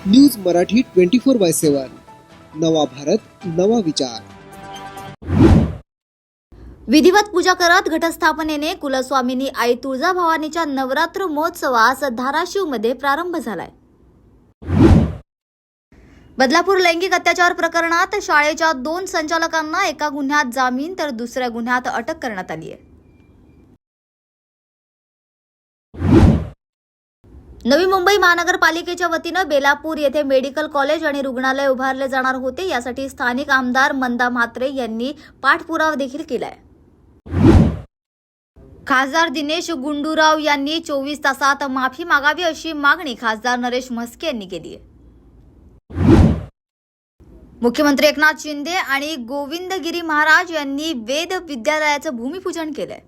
News Marathi 24/7 नवा भारत नवा विचार। विधिवत पूजा करत घटस्थापनेने कुलस्वामिनी आई तुळजाभवानीच्या नवरात्र महोत्सवास धाराशिवमध्ये प्रारंभ झालाय। बदलापूर लैंगिक अत्याचार प्रकरणात शाळेच्या 2 संचालकांना एका गुन्ह्यात जामीन तर दुसऱ्या गुन्ह्यात अटक करण्यात आली आहे। नवी मुंबई महानगरपालिकेच्या वतीनं बेलापूर येथे मेडिकल कॉलेज आणि रुग्णालय उभारले जाणार होते। यासाठी स्थानिक आमदार मंदा म्हात्रे यांनी पाठपुरावा देखील केलाय। खासदार दिनेश गुंडूराव यांनी 24 तासात माफी मागावी अशी मागणी खासदार नरेश म्हस्के यांनी केली आहे। मुख्यमंत्री एकनाथ शिंदे आणि गोविंदगिरी महाराज यांनी वेद विद्यालयाचं भूमिपूजन केलंय।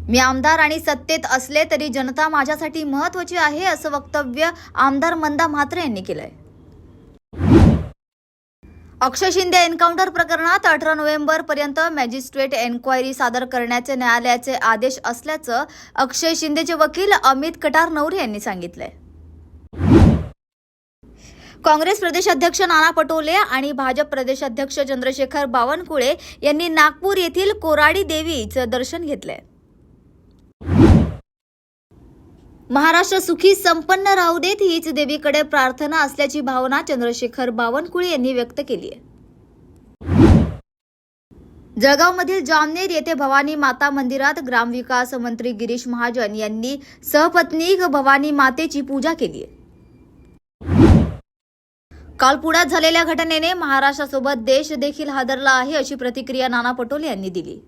मी आमदार आणि सत्तेत असले तरी जनता माझ्यासाठी महत्त्वाची आहे असं वक्तव्य आमदार मंदा म्हात्रे यांनी केलंय। अक्षय शिंदे एन्काउंटर प्रकरणात 18 नोव्हेंबर पर्यंत मॅजिस्ट्रेट एन्क्वायरी सादर करण्याचे न्यायालयाचे आदेश असल्याचं अक्षय शिंदेचे वकील अमित कटारनवरे यांनी सांगितलंय। काँग्रेस प्रदेशाध्यक्ष नाना पटोले आणि भाजप प्रदेशाध्यक्ष चंद्रशेखर बावनकुळे यांनी नागपूर येथील कोराडी देवीचं दर्शन घेतलंय। महाराष्ट्र सुखी संपन्न राहू देत हीच देवीकडे प्रार्थना असल्याची भावना चंद्रशेखर बावनकुळे यांनी व्यक्त केली आहे। जळगावमधील जामनेर येथे भवानी माता मंदिरात ग्रामविकास मंत्री गिरीश महाजन यांनी सहपत्नीक भवानी मातेची पूजा केली आहे। काल पुण्यात झालेल्या घटनेने महाराष्ट्रासोबत देश देखील हादरला आहे अशी प्रतिक्रिया नाना पटोले यांनी दिली।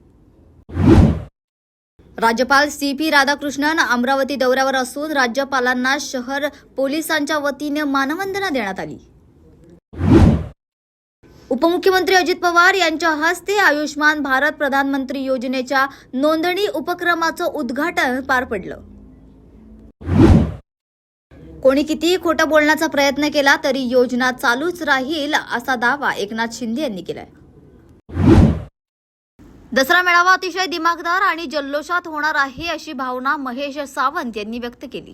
राज्यपाल CP राधाकृष्णन अमरावती दौऱ्यावर असून राज्यपालांना शहर पोलिसांच्या वतीने मानवंदना देण्यात आली। उपमुख्यमंत्री अजित पवार यांच्या हस्ते आयुष्मान भारत प्रधानमंत्री योजनेच्या नोंदणी उपक्रमाचं उद्घाटन पार पडलं। कोणी कितीही खोटं बोलण्याचा प्रयत्न केला तरी योजना चालूच राहील असा दावा एकनाथ शिंदे यांनी केलाय। दसरा मेळावा अतिशय दिमागदार आणि जल्लोषात होणार आहे अशी भावना महेश सावंत यांनी व्यक्त केली।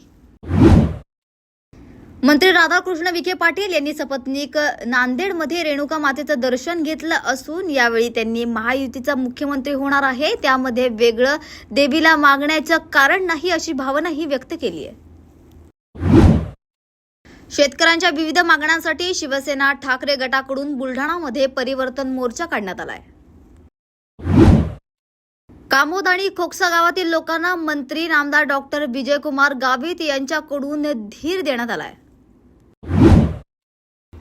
मंत्री राधाकृष्ण विखे पाटील यांनी सपत्नीक नांदेडमध्ये रेणुका मातेचं दर्शन घेतलं असून यावेळी त्यांनी महायुतीचा मुख्यमंत्री होणार आहे त्यामध्ये वेगळं देवीला मागण्याचं कारण नाही अशी भावनाही व्यक्त केली आहे। शेतकऱ्यांच्या विविध मागण्यांसाठी शिवसेना ठाकरे गटाकडून बुलढाणामध्ये परिवर्तन मोर्चा काढण्यात आलाय। कामोद आणि खोकसा गावातील लोकांना मंत्री नामदार डॉक्टर विजयकुमार गावित यांच्याकडून धीर देण्यात आलाय।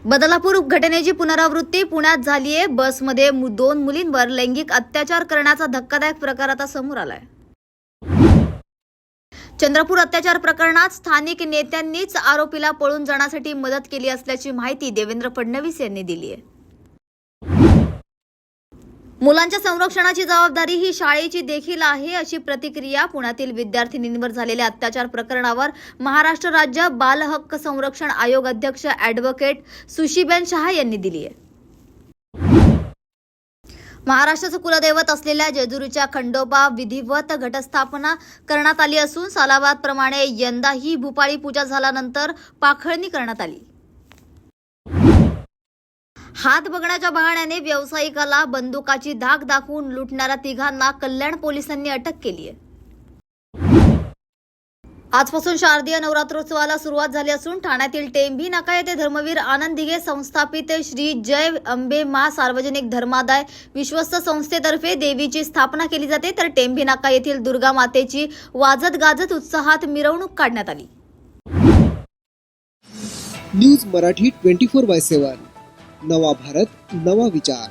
बदलापूर घटनेची पुनरावृत्ती पुण्यात झालीये। बसमध्ये 2 मुलींवर लैंगिक अत्याचार करण्याचा धक्कादायक प्रकार आता समोर आलाय। चंद्रपूर अत्याचार प्रकरणात स्थानिक नेत्यांनीच आरोपीला पळून जाण्यासाठी मदत केली असल्याची माहिती देवेंद्र फडणवीस यांनी दिली आहे। मुलांच्या संरक्षणाची जबाबदारी ही शाळेची देखील आहे अशी प्रतिक्रिया पुण्यातील विद्यार्थिनींवर झालेल्या अत्याचार प्रकरणावर महाराष्ट्र राज्य बाल हक्क संरक्षण आयोग अध्यक्ष ॲडव्होकेट सुशीबेन शहा यांनी दिली आहे। महाराष्ट्राचं कुलदैवत असलेल्या जेजुरीच्या खंडोबा विधिवत घटस्थापना करण्यात आली असून सालाबादप्रमाणे यंदाही भूपाळी पूजा झाल्यानंतर पाखळणी करण्यात आली। हात बघण्याच्या बहाण्याने व्यावसायिकाला बंदुकाची धाक दाखवून लुटणाऱ्या तिघांना कल्याण पोलिसांनी अटक केली आहे। आजपासून शारदीय नवरात्रोत्सवाला सुरुवात झाली असून ठाण्यातील टेंभी नाका येथे धर्मवीर आनंद दिघे संस्थापित श्री जय अंबे मा सार्वजनिक धर्मादाय विश्वस्त संस्थेतर्फे देवीची स्थापना केली जाते तर टेंभी नाका येथील दुर्गा मातेची वाजत गाजत उत्साहात मिरवणूक काढण्यात आली। न्यूज मराठी 24/7 नवा भारत नवा विचार।